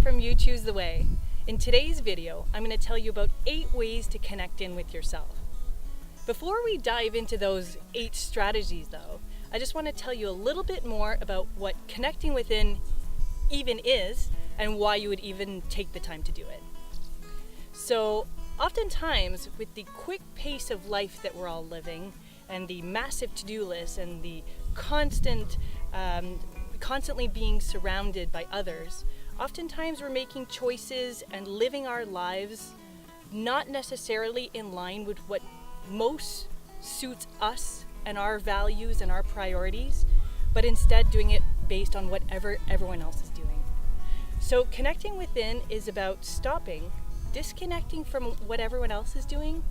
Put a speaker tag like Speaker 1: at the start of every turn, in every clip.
Speaker 1: from You Choose the Way. In today's video, I'm going to tell you about 8 ways to connect in with yourself. Before we dive into those 8 strategies though, I just want to tell you a little bit more about what connecting within even is and why you would even take the time to do it. So oftentimes with the quick pace of life that we're all living and the massive to-do list and the constantly being surrounded by others, oftentimes we're making choices and living our lives not necessarily in line with what most suits us and our values and our priorities, but instead doing it based on whatever everyone else is doing. So connecting within is about stopping, disconnecting from what everyone else is doing,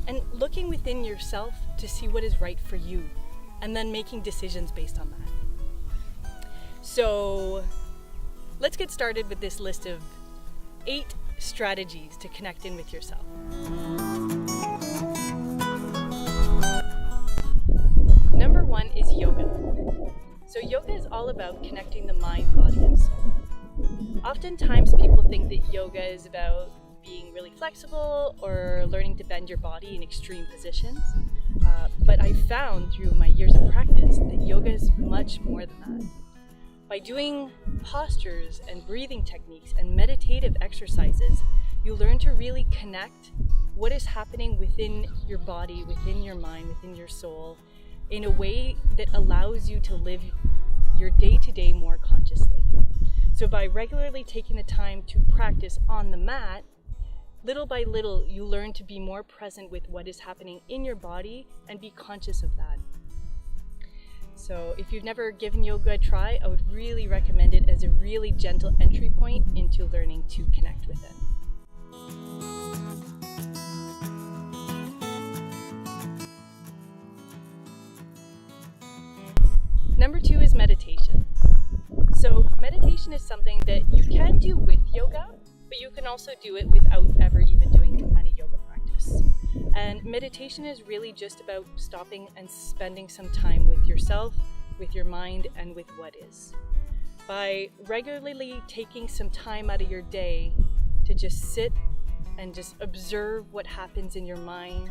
Speaker 1: and looking within yourself to see what is right for you, and then making decisions based on that. So let's get started with this list of 8 strategies to connect in with yourself. Number 1 is yoga. So yoga is all about connecting the mind, body, and soul. Oftentimes people think that yoga is about being really flexible or learning to bend your body in extreme positions. But I found through my years of practice that yoga is much more than that. By doing postures and breathing techniques and meditative exercises, you learn to really connect what is happening within your body, within your mind, within your soul, in a way that allows you to live your day-to-day more consciously. So by regularly taking the time to practice on the mat, little by little, you learn to be more present with what is happening in your body and be conscious of that. So if you've never given yoga a try, I would really recommend it as a really gentle entry point into learning to connect within. Number 2 is meditation. So meditation is something that you can do with yoga, but you can also do it without ever even doing any yoga practice. And meditation is really just about stopping and spending some time with yourself, with your mind, and with what is. By regularly taking some time out of your day to just sit and just observe what happens in your mind,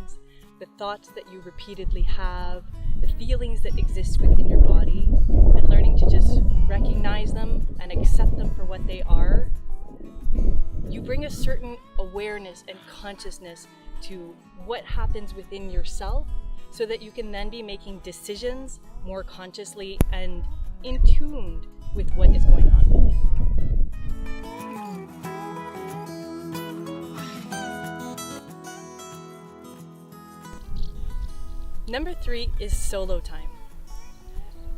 Speaker 1: the thoughts that you repeatedly have, the feelings that exist within your body, and learning to just recognize them and accept them for what they are, you bring a certain awareness and consciousness to what happens within yourself so that you can then be making decisions more consciously and in tune with what is going on within you. Number 3 is solo time.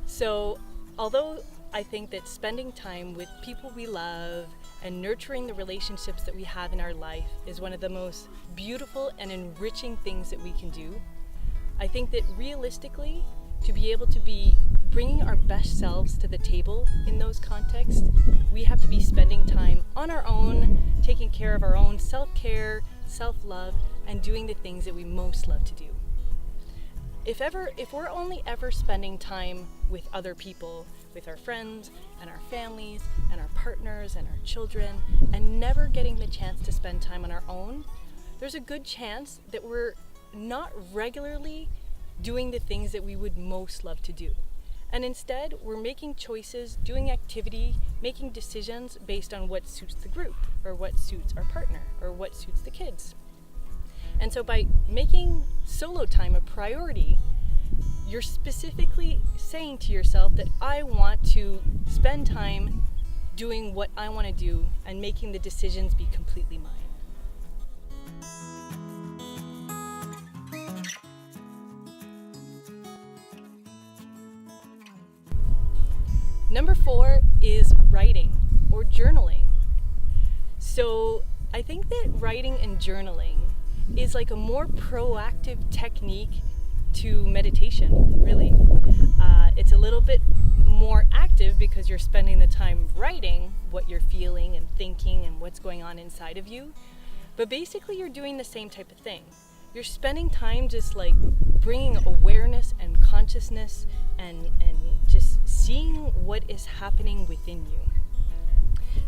Speaker 1: So although I think that spending time with people we love and nurturing the relationships that we have in our life is one of the most beautiful and enriching things that we can do, I think that realistically, to be able to be bringing our best selves to the table in those contexts, we have to be spending time on our own, taking care of our own self-care, self-love, and doing the things that we most love to do. If we're only ever spending time with other people, with our friends and our families and our partners and our children, and never getting the chance to spend time on our own, there's a good chance that we're not regularly doing the things that we would most love to do. And instead, we're making choices, doing activity, making decisions based on what suits the group, or what suits our partner, or what suits the kids. And so by making solo time a priority, you're specifically saying to yourself that I want to spend time doing what I want to do and making the decisions be completely mine. Number 4 is writing or journaling. So I think that writing and journaling is like a more proactive technique to meditation, really. It's a little bit more active because you're spending the time writing what you're feeling and thinking and what's going on inside of you. But basically you're doing the same type of thing. You're spending time just like bringing awareness and consciousness and just seeing what is happening within you.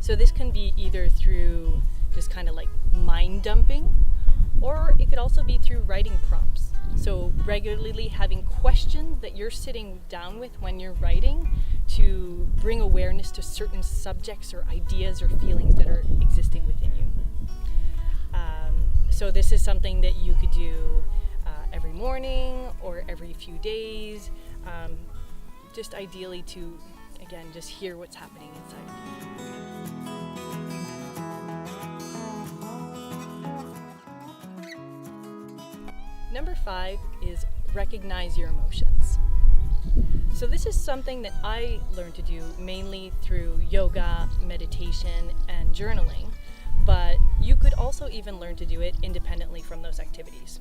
Speaker 1: So this can be either through just kind of like mind dumping, or it could also be through writing prompts. So regularly having questions that you're sitting down with when you're writing to bring awareness to certain subjects or ideas or feelings that are existing within you. So this is something that you could do every morning or every few days, just ideally to, again, just hear what's happening inside of you. Number 5 is recognize your emotions. So this is something that I learned to do mainly through yoga, meditation, and journaling, but you could also even learn to do it independently from those activities.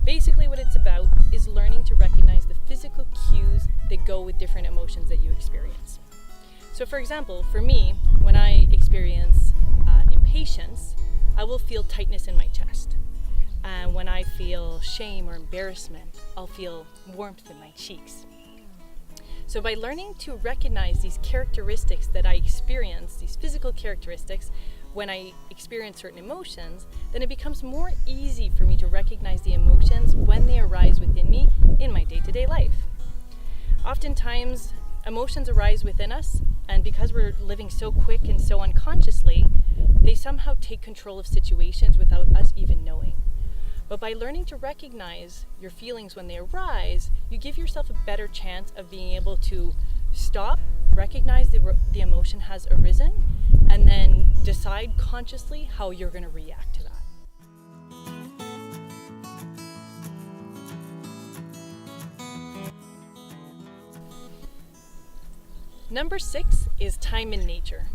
Speaker 1: Basically what it's about is learning to recognize the physical cues that go with different emotions that you experience. So for example, for me, when I experience impatience, I will feel tightness in my chest. And when I feel shame or embarrassment, I'll feel warmth in my cheeks. So by learning to recognize these characteristics that I experience, these physical characteristics, when I experience certain emotions, then it becomes more easy for me to recognize the emotions when they arise within me in my day-to-day life. Oftentimes, emotions arise within us, and because we're living so quick and so unconsciously, they somehow take control of situations without us even knowing. But by learning to recognize your feelings when they arise, you give yourself a better chance of being able to stop, recognize the emotion has arisen, and then decide consciously how you're going to react to that. Number 6 is time in nature.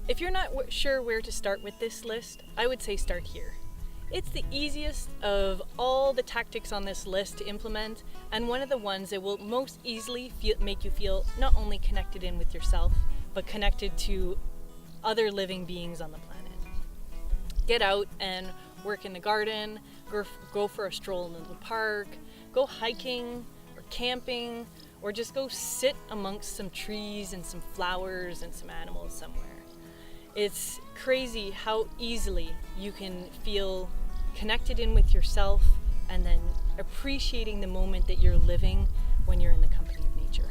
Speaker 1: If you're not sure where to start with this list, I would say start here. It's the easiest of all the tactics on this list to implement, and one of the ones that will most easily make you feel not only connected in with yourself, but connected to other living beings on the planet. Get out and work in the garden, go for a stroll in the park, go hiking or camping, or just go sit amongst some trees and some flowers and some animals somewhere. It's crazy how easily you can feel connected in with yourself and then appreciating the moment that you're living when you're in the company of nature.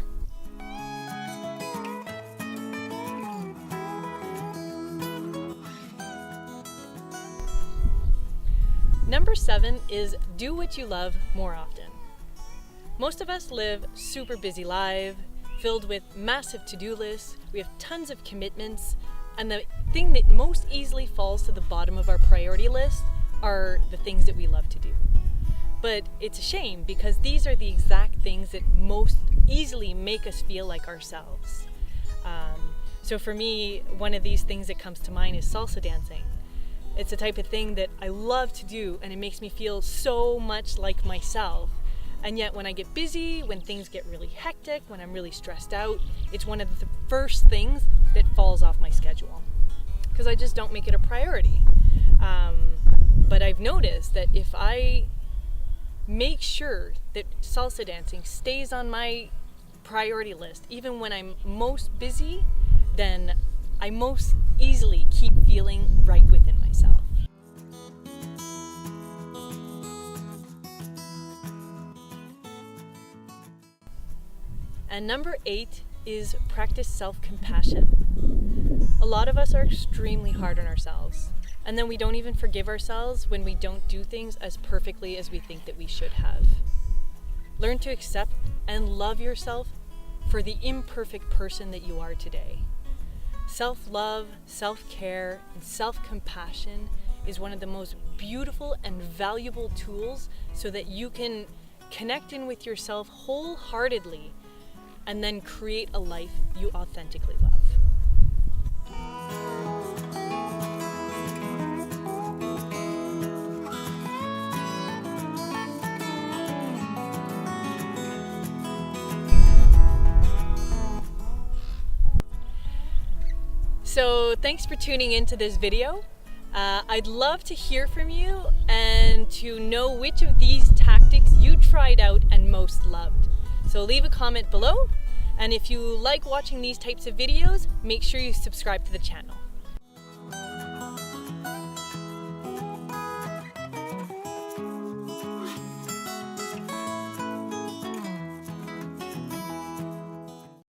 Speaker 1: Number 7 is do what you love more often. Most of us live super busy lives, filled with massive to-do lists. We have tons of commitments, and the thing that most easily falls to the bottom of our priority list are the things that we love to do. But it's a shame because these are the exact things that most easily make us feel like ourselves. So for me, one of these things that comes to mind is salsa dancing. It's a type of thing that I love to do, and it makes me feel so much like myself. And yet when I get busy, when things get really hectic, when I'm really stressed out, it's one of the first things that falls off my schedule because I just don't make it a priority. But I've noticed that if I make sure that salsa dancing stays on my priority list, even when I'm most busy, then I most easily keep feeling right within myself. And number 8 is practice self-compassion. A lot of us are extremely hard on ourselves, and then we don't even forgive ourselves when we don't do things as perfectly as we think that we should have. Learn to accept and love yourself for the imperfect person that you are today. Self-love, self-care, and self-compassion is one of the most beautiful and valuable tools so that you can connect in with yourself wholeheartedly and then create a life you authentically love. So thanks for tuning into this video. I'd love to hear from you and to know which of these tactics you tried out and most loved. So leave a comment below And if you like watching these types of videos, make sure you subscribe to the channel.